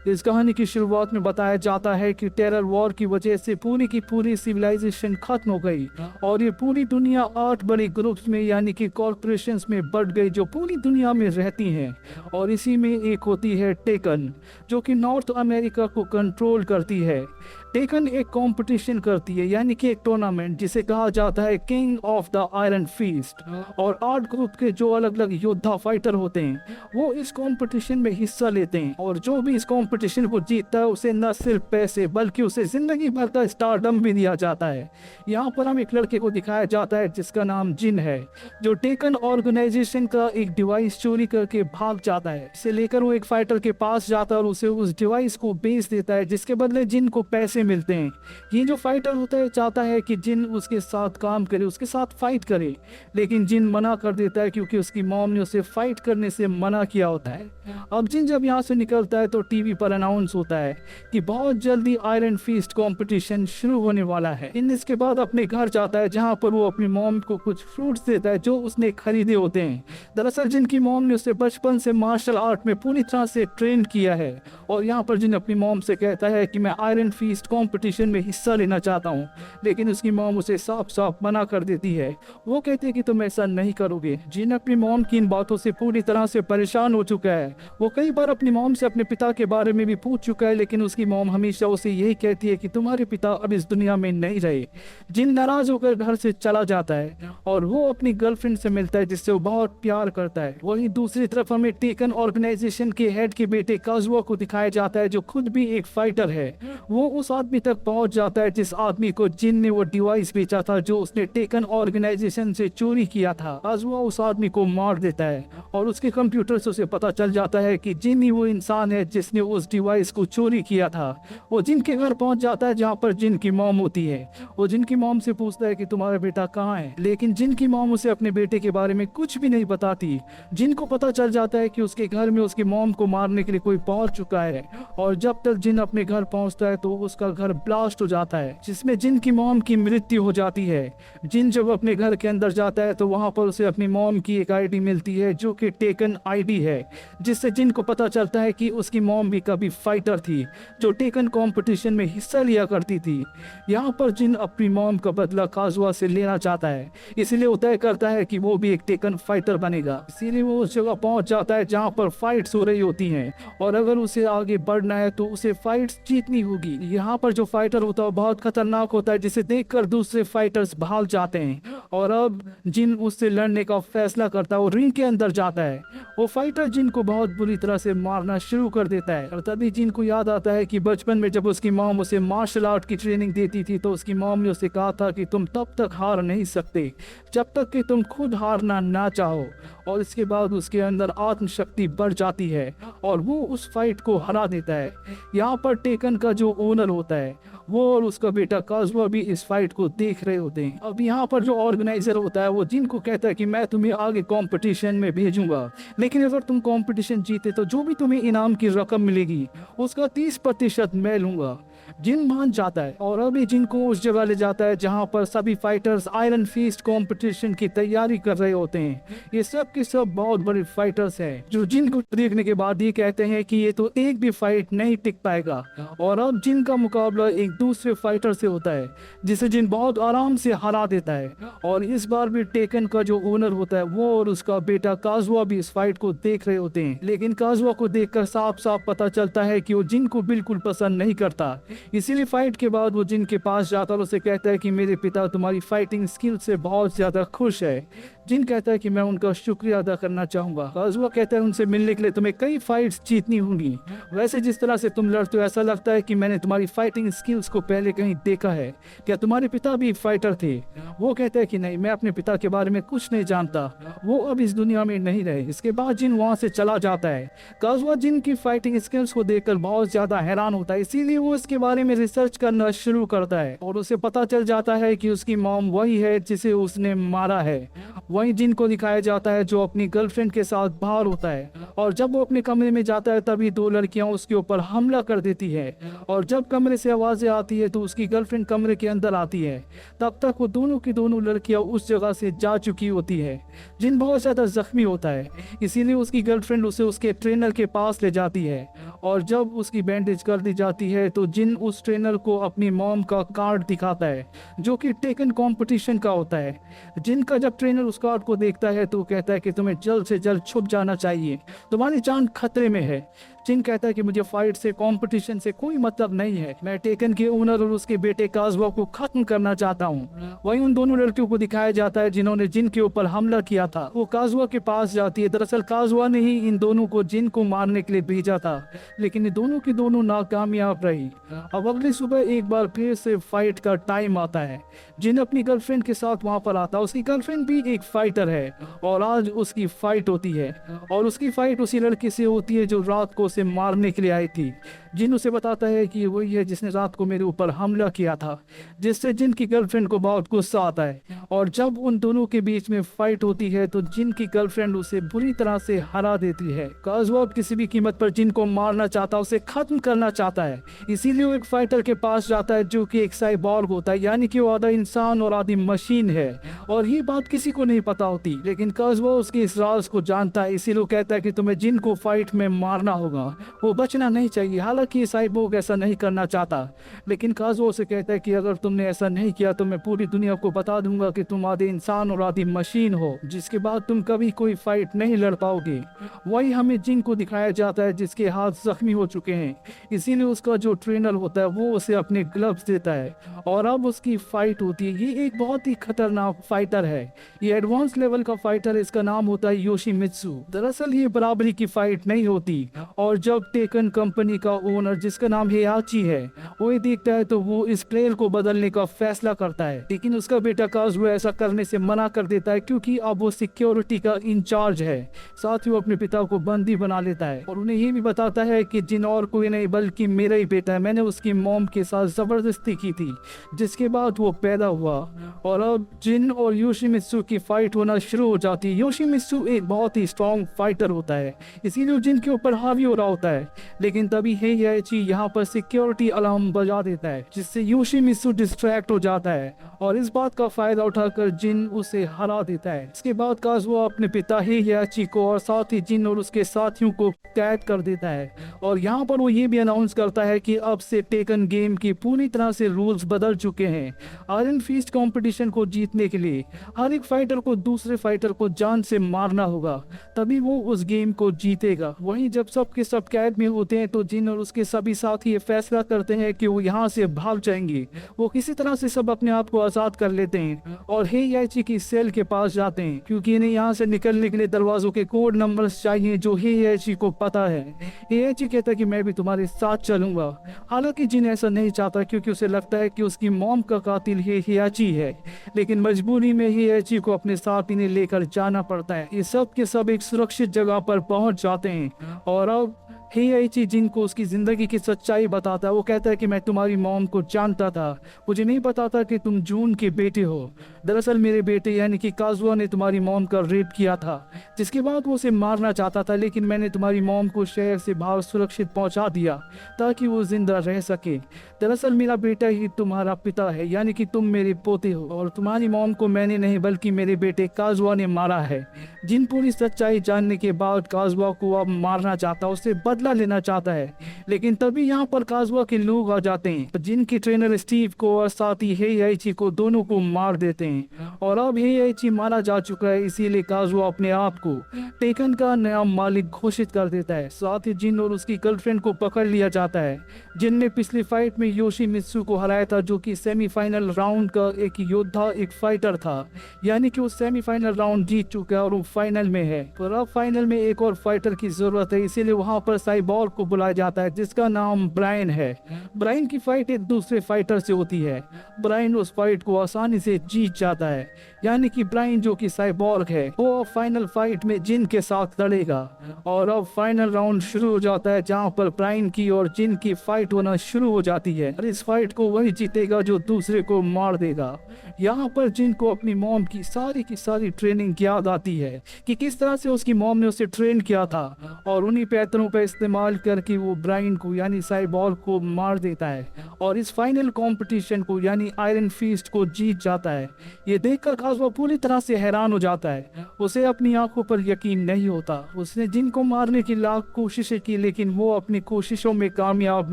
इस कहानी की शुरुआत में बताया जाता है कि टेरर वॉर की वजह से पूरी की पूरी सिविलाइजेशन खत्म हो गई और ये पूरी दुनिया 8 बड़े ग्रुप्स में यानी कि कॉर्पोरेशंस में बढ़ गई जो पूरी दुनिया में रहती हैं। और इसी में एक होती है टेकन, जो कि नॉर्थ अमेरिका को कंट्रोल करती है। टेकन एक कंपटीशन करती है यानी कि एक टूर्नामेंट जिसे कहा जाता है king of the iron feast. और 8 ग्रुप के जो अलग अलग योद्धा फाइटर होते हैं वो इस कंपटीशन में हिस्सा लेते हैं और जो भी इस कंपटीशन को जीतता है उसे न सिर्फ पैसे बल्कि उसे जिंदगी भर का स्टारडम भी दिया जाता है। यहाँ पर हम एक लड़के को दिखाया जाता है जिसका नाम जिन है, जो टेकन ऑर्गेनाइजेशन का एक डिवाइस चोरी करके भाग जाता है। इसे लेकर वो एक फाइटर के पास जाता है और उसे उस डिवाइस को बेच देता है जिसके बदले जिन को पैसे मिलते हैं। ये जो फाइटर होता है चाहता है कि जिन उसके साथ काम करे, उसके साथ फाइट करे, लेकिन जिन मना कर देता है क्योंकि उसकी मॉम ने उसे फाइट करने से मना किया होता है। अब जिन जब यहाँ से निकलता है तो टीवी पर अनाउंस होता है कि बहुत जल्दी आयरन फीस्ट कंपटीशन शुरू होने वाला है। इन इसके बाद अपने घर जाता है जहाँ पर वो अपनी मॉम को कुछ फ्रूट्स देता है जो उसने खरीदे होते हैं। दरअसल जिनकी मॉम ने उसे बचपन से मार्शल आर्ट में पूरी तरह से ट्रेन किया है और यहाँ पर जिन अपनी मॉम से कहता है कि मैं आयरन फीस्ट कंपटीशन में हिस्सा लेना चाहता हूँ, लेकिन उसकी मॉम उसे साफ साफ मना कर देती है। वो कहती है कि तुम ऐसा नहीं करोगे। जिन अपनी मॉम की इन बातों से पूरी तरह से परेशान हो चुका है। वो कई बार अपनी मॉम से अपने पिता के बारे में भी पूछ चुका है, लेकिन उसकी मॉम हमेशा उसे यही कहती है कि तुम्हारे पिता अब इस दुनिया में नहीं रहे। जिन नाराज होकर घर से चला जाता है और वो अपनी गर्लफ्रेंड से मिलता है जिससे वो बहुत प्यार करता है। वहीं दूसरी तरफ हमें टेकन ऑर्गेनाइजेशन के हेड के बेटे काजुआ को दिखाया जाता है जो खुद भी एक फाइटर है। वो उस आदमी तक पहुंच जाता है जिस आदमी को जिन ने वो डिवाइस बेचा था जो उसने टेकन ऑर्गेनाइजेशन से चोरी किया था। काजुआ उस आदमी को मार देता है और उसके कंप्यूटर से उसे पता चल जाता है कि जिन ही वो इंसान है जिसने उस डिवाइस को चोरी किया था। वो जिन के घर पहुंच जाता है जहाँ पर जिन की मॉम होती है। वो जिन की मॉम से पूछता है कि तुम्हारा बेटा कहाँ है, लेकिन जिन की मॉम उसे अपने बेटे के बारे में कुछ भी नहीं बताती। जिन को पता चल जाता है कि उसके घर में उसकी मॉम को मारने के लिए कोई पहुंच चुका है और जब तक जिन अपने घर पहुंचता है तो उसका घर ब्लास्ट हो जाता है जिसमें जिन की मॉम की मृत्यु हो जाती है। जिन जब अपने घर के अंदर जाता है तो वहां पर उसे अपनी मॉम की एक आईडी मिलती है जो कि टेकन आईडी है, जिससे जिन को पता चलता है कि उसकी मॉम भी कभी फाइटर थी जो टेकन कंपटीशन में हिस्सा लिया करती थी। यहाँ पर जिन अपनी मॉम का बदला काजुआ से लेना चाहता है, इसलिए वो तय करता है कि वो भी एक टेकन फाइटर बनेगा। इसीलिए वो उस जगह पहुंच जाता है जहाँ पर फाइट्स हो रही होती हैं और अगर उसे आगे बढ़ना है तो उसे फाइट्स जीतनी होगी। यहाँ पर जो फाइटर होता है बहुत खतरनाक होता है जिसे देखकर दूसरे फाइटर्स भाग जाते हैं और अब जिन उससे लड़ने का फैसला करता है वो रिंग के अंदर जाता है। वो फाइटर जिन को बहुत बुरी तरह से मारना शुरू कर देता है और तभी जिन को याद आता है कि बचपन में जब उसकी मॉम उसे मार्शल आर्ट की ट्रेनिंग देती थी तो उसकी मॉम ने उसे कहा था कि तुम तब तक हार नहीं सकते जब तक कि तुम खुद हारना ना चाहो। और इसके बाद उसके अंदर आत्मशक्ति बढ़ जाती है और वो उस फाइट को हरा देता है। यहाँ पर टेकन का जो ओनर होता है वो और उसका बेटा काजुआ भी इस फाइट को देख रहे होते हैं। अब यहाँ पर जो ऑर्गेनाइजर होता है वो जिनको कहता है कि मैं तुम्हें आगे कंपटीशन में भेजूंगा, लेकिन अगर तुम कंपटीशन जीते तो जो भी तुम्हें इनाम की रकम मिलेगी उसका 30% मैं लूंगा। जिन मान जाता है और अभी जिनको उस जगह ले जाता है जहाँ पर सभी फाइटर्स आयरन फीस्ट कंपटीशन की तैयारी कर रहे होते हैं। ये सब के सब बहुत बड़े फाइटर्स हैं जो जिन को देखने के बाद ये कहते हैं कि ये तो एक भी फाइट नहीं टिक पाएगा। और अब जिन का मुकाबला एक दूसरे फाइटर से होता है जिसे जिन बहुत आराम से हरा देता है। और इस बार भी टेकन का जो ओनर होता है वो और उसका बेटा काजुआ भी इस फाइट को देख रहे होते हैं, लेकिन काजुआ को देखकर साफ साफ पता चलता है कि वो जिन को बिल्कुल पसंद नहीं करता। इसीलिए फाइट के बाद वो जिन के पास जाता है और उसे कहता है कि मेरे पिता तुम्हारी फाइटिंग स्किल से बहुत ज्यादा खुश है। जिन कहता है कि मैं उनका शुक्रिया अदा करना चाहूंगा। काजुआ कहता है उनसे मिलने के लिए तुम्हें कई फाइट्स जीतनी होंगी, वैसे जिस तरह से तुम लड़ते हो ऐसा लगता है कि मैंने तुम्हारी फाइटिंग स्किल्स को पहले कहीं देखा है। क्या तुम्हारे पिता भी फाइटर थे? वो कहता है कि नहीं, मैं अपने पिता के बारे में कुछ नहीं जानता, वो अब इस दुनिया में नहीं रहे। इसके बाद जिन वहां से चला जाता है। काजुआ जिन की फाइटिंग स्किल्स को देखकर बहुत ज्यादा हैरान होता है, इसीलिए वो इसके बारे में रिसर्च करना शुरू करता है और उसे पता चल जाता है कि उसकी मॉम वही है जिसे उसने मारा है। वहीं जिन को दिखाया जाता है जो अपनी गर्लफ्रेंड के साथ बाहर होता है, और जब वो अपने कमरे में जाता है तभी दो लड़कियां उसके ऊपर हमला कर देती है, और जब कमरे से आवाजें आती है तो उसकी गर्लफ्रेंड कमरे के अंदर आती है। तब तक वो दोनों की दोनों लड़कियां उस जगह से जा चुकी होती है। जिन बहुत ज्यादा जख्मी होता है, इसीलिए उसकी गर्लफ्रेंड उसे उसके ट्रेनर के पास ले जाती है, और जब उसकी बैंडेज कर दी जाती है तो जिन उस ट्रेनर को अपनी मॉम का कार्ड दिखाता है जो कि टेकन कंपटीशन का होता है। जिन का जब ट्रेनर उस कार्ड को देखता है तो कहता है कि तुम्हें जल्द से जल्द छुप जाना चाहिए, तुम्हारी जान खतरे में है। जिन कहता है कि मुझे फाइट से कंपटीशन से कोई मतलब नहीं है, मैं टेकन के ओनर और उसके बेटे काजुआ को खत्म करना चाहता हूँ। वहीं उन दोनों लड़कियों को दिखाया जाता है जिन्होंने जिन के ऊपर हमला किया था। वो काजुआ के पास जाती है। दरअसल काजुआ ने ही इन दोनों को जिन को मारने के लिए भेजा था, लेकिन ये दोनों की दोनों नाकामयाब रही। अब अगली सुबह एक बार फिर से फाइट का टाइम आता है। जिन अपनी गर्लफ्रेंड के साथ वहां पर आता है। उसकी गर्लफ्रेंड भी एक फाइटर है और आज उसकी फाइट होती है, और उसकी फाइट उसी लड़के से होती है जो रात को उसे मारने के लिए आई थी। जिन उसे बताता है कि वही है जिसने रात को मेरे ऊपर हमला किया था, जिससे जिन की गर्लफ्रेंड को बहुत गुस्सा आता है। और जब उन दोनों के बीच में फाइट होती है तो जिन की गर्लफ्रेंड उसे बुरी तरह से हरा देती है। काजुआ किसी भी कीमत पर जिन को मारना चाहता है, उसे खत्म करना चाहता है, इसीलिए वो एक फाइटर के पास जाता है जो कि एक साइबॉर्ग होता है, यानी कि वो आधा इंसान और आधी मशीन है। और ये बात किसी को नहीं पता होती, लेकिन काजुआ उसके इस राज को जानता है, इसीलिए वो कहता है कि तुम्हें जिन को फाइट में मारना होगा, वो बचना नहीं चाहिए। हालांकि साइबॉर्ग ऐसा नहीं करना चाहता, लेकिन काजुआ उसे कहता है कि अगर तुमने ऐसा नहीं किया तो मैं पूरी दुनिया को बता दूंगा कि तुम आधे इंसान और आधी मशीन हो, जिसके बाद तुम कभी कोई फाइट नहीं लड़ पाओगे। वही हमें जिन को दिखाया जाता है जिसके हाथ जख्मी हो चुके हैं, इसीलिए उसका जो ट्रेनर होता है वो उसे अपने ग्लव्स देता है, और अब उसकी फाइट होती है। ये एक बहुत ही खतरनाक फाइटर है, ये एडवांस लेवल का फाइटर है, इसका नाम होता है योशिमित्सु। दरअसल ये बराबरी की फाइट नहीं होती, और जब टेकन कंपनी का ओनर जिसका नाम हेयाची है वो ये देखता है तो वो इस प्लेयर को बदलने का फैसला करता है, लेकिन उसका बेटा काजुआ ऐसा करने से मना कर देता है क्योंकि अब वो सिक्योरिटी का इंचार्ज है। साथ ही वो अपने पिता को बंदी बना लेता है और उन्हें ये भी बताता है कि जिन और कोई नहीं बल्कि मेरा ही बेटा है, मैंने उसकी मॉम के साथ जबरदस्ती की थी, जिसके बाद वो पैदा हुआ। और अब जिन और योशिमित्सु की फाइट होना शुरू हो जाती है। योशिमित्सु एक बहुत ही स्ट्रॉन्ग फाइटर होता है, इसीलिए जिन के ऊपर हावी हो रहा होता है, लेकिन तभी हेयाची यहाँ पर सिक्योरिटी अलार्म बजा देता है, जिससे योशिमित्सु डिस्ट्रैक्ट हो जाता है, और इस बात का फायदा उठाकर जिन उसे हरा देता है। इसके बाद काजुआ अपने पिता हेयाची को और साथ ही जिन और उसके साथियों को कैद कर देता है, और यहाँ पर वो ये भी अनाउंस करता है कि अब से टेकन गेम की पूरी तरह से रूल्स बदल चुके हैं। आयरन फीस्ट कंपटीशन को जीतने के लिए हर एक फाइटर को दूसरे फाइटर को जान से मारना होगा, तभी वो उस गेम को जीतेगा। वहीं जब सब के सब कैद में होते हैं तो जिन और उसके सभी साथी ये फैसला करते हैं कि वो यहाँ से भाग जाएंगे। वो किसी तरह से सब अपने आप को आजाद कर लेते हैं और हेयाची की सेल के पास जाते हैं, क्योंकि इन्हें यहाँ से निकलने के लिए दरवाजों के कोड नंबर्स चाहिए जो हेयाची को पता है। हेयाची कहता है कि मैं भी तुम्हारे साथ चलूंगा। हालांकि जिन ऐसा नहीं चाहता, क्योंकि उसे लगता है कि उसकी मॉम का कातिल हेयाची है, लेकिन मजबूरी में हेयाची को अपने साथ इन्हें लेकर जाना पड़ता है। ये सब के सब एक सुरक्षित जगह पर पहुंच जाते हैं, और अब हेयाची जिन को उसकी जिंदगी की सच्चाई बताता है। वो कहता है कि मैं तुम्हारी मॉम को जानता था, मुझे नहीं पता था कि तुम जून के बेटे हो। दरअसल मेरे बेटे यानी कि काजुआ ने तुम्हारी मॉम का रेप किया था, जिसके बाद वो उसे मारना चाहता था, लेकिन मैंने तुम्हारी मॉम को शहर से बाहर सुरक्षित पहुंचा दिया ताकि वो जिंदा रह सके। दरअसल मेरा बेटा ही तुम्हारा पिता है, यानी कि तुम मेरे पोते हो, और तुम्हारी मॉम को मैंने नहीं बल्कि मेरे बेटे काजुआ ने मारा है। जिन पूरी सच्चाई जानने के बाद काजुआ को अब मारना चाहता है, उससे बदला लेना चाहता है, लेकिन तभी यहाँ पर काजुआ के लोग आ जाते हैं, जिनके ट्रेनर स्टीव को और साथ ही हेयाची को दोनों को मार देते हैं। और अब हेयाची मारा जा चुका है, इसीलिए काजुआ अपने आप को टेकन का नया मालिक घोषित कर देता है। साथ ही जिन और उसकी गर्लफ्रेंड को पकड़ लिया जाता है, जिनने पिछली फाइट में योशिमित्सु को हराया था, जो कि सेमीफाइनल राउंड का एक योद्धा एक फाइटर था, यानी कि वो सेमीफाइनल राउंड जीत चुका है और वो फाइनल में है। पर अब फाइनल में एक और फाइटर की जरूरत है, इसीलिए वहां पर साइबॉर्ग को बुलाया जाता है जिसका नाम ब्रायन है। ब्रायन की फाइट एक दूसरे फाइटर से होती है। ब्रायन उस फाइट को आसानी से जीत जाता है, यानी कि ब्रायन जो कि साइबॉर्ग है वो फाइनल फाइट में जिन के साथ लड़ेगा। और अब फाइनल राउंड शुरू हो जाता है जहां पर ब्रायन की और जिन की फाइट होना शुरू हो जाती है और इस फाइट को वही जीतेगा जो दूसरे को मार देगा। यहाँ पर जिन को अपनी मॉम की सारी ट्रेनिंग याद आती है कि किस तरह से उसकी मॉम ने उसे ट्रेन किया था, और उन्हीं पैटर्नों का इस्तेमाल करके वो ब्रायन को यानी साइबॉर्ग को मार देता है और इस फाइनल कंपटीशन को यानी आयरन फीस्ट को जीत जाता है। ये देखकर काज़ुआ पूरी तरह से हैरान हो जाता है। उसे अपनी आंखों पर यकीन नहीं होता। उसने जिन को मारने की लाख कोशिशें की लेकिन वो अपनी कोशिशों में कामयाब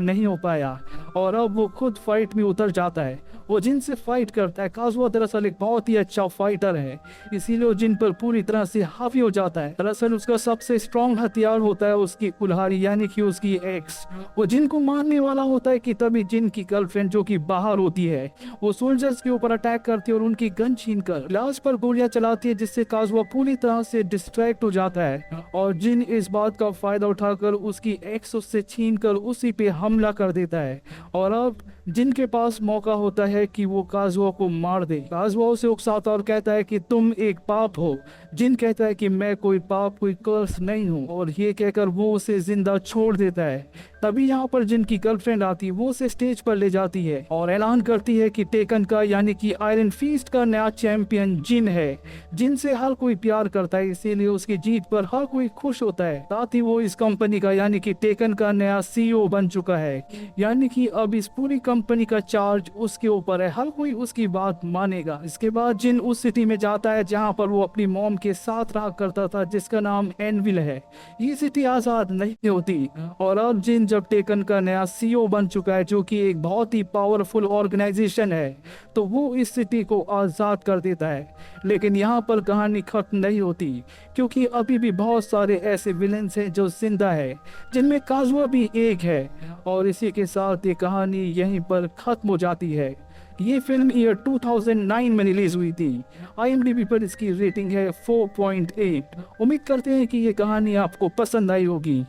नहीं हो पाया और अब वो खुद फाइट में उतर जाता है। वो जिन से फाइट करता है। काज़ुआ दरअसल एक बहुत ही अच्छा फाइटर है, इसीलिए वो जिन पर पूरी तरह से हावी हो जाता है। दरअसल उसका सबसे स्ट्रॉन्ग हथियार होता है उसकी कुल्हाड़ी यानी कि उसकी एक्स। वो जिन को मारने वाला होता है कि तभी जिन की गर्लफ्रेंड जो कि बाहर होती है वो सोल्जर्स के ऊपर अटैक करती है और उनकी गन छीन कर लाश पर गोलियां चलाती है, जिससे काज़ुआ पूरी तरह से डिस्ट्रैक्ट हो जाता है और जिन इस बात का फायदा उठाकर उसकी एक्स उससे छीन कर उसी पे हमला कर देता है। और अब जिन के पास मौका होता है कि वो काज़ुआ को मार दे। काज़ुआ उसे उकसाता और कहता है कि तुम एक पाप हो। जिन कहता है कि मैं कोई पाप कोई कर्स नहीं हूँ और ये कहकर वो उसे जिंदा छोड़ देता है। तभी यहाँ पर जिन की गर्लफ्रेंड आती है वो उसे स्टेज पर ले जाती है और ऐलान करती है कि टेकन का यानी कि आयरन फीस्ट का नया चैंपियन जिन है। जिन से हर कोई प्यार करता है, इसीलिए उसकी जीत पर हर कोई खुश होता है। साथ ही वो इस कंपनी का यानी कि टेकन का नया CEO बन चुका है, यानी कि अब इस पूरी कंपनी का चार्ज उसके ऊपर है। हर कोई उसकी बात मानेगा। इसके बाद जिन उस सिटी में जाता है जहाँ पर वो अपनी मॉम के साथ रहा करता था जिसका नाम एनविल है। ये सिटी आजाद नहीं होती और अब जिन जब टेकन का नया CEO बन चुका है जो कि एक बहुत ही पावरफुल ऑर्गेनाइजेशन है, तो वो इस सिटी को आजाद कर देता है। लेकिन यहाँ पर कहानी खत्म नहीं होती क्योंकि अभी भी बहुत सारे ऐसे विलेंस हैं जो जिंदा है, जिनमें काज़ुआ भी एक है। और इसी के साथ ये कहानी यहीं पर खत्म हो जाती है। ये फिल्म ईयर 2009 में रिलीज हुई थी। IMDb पर इसकी रेटिंग है 4.8। उम्मीद करते हैं कि ये कहानी आपको पसंद आई होगी।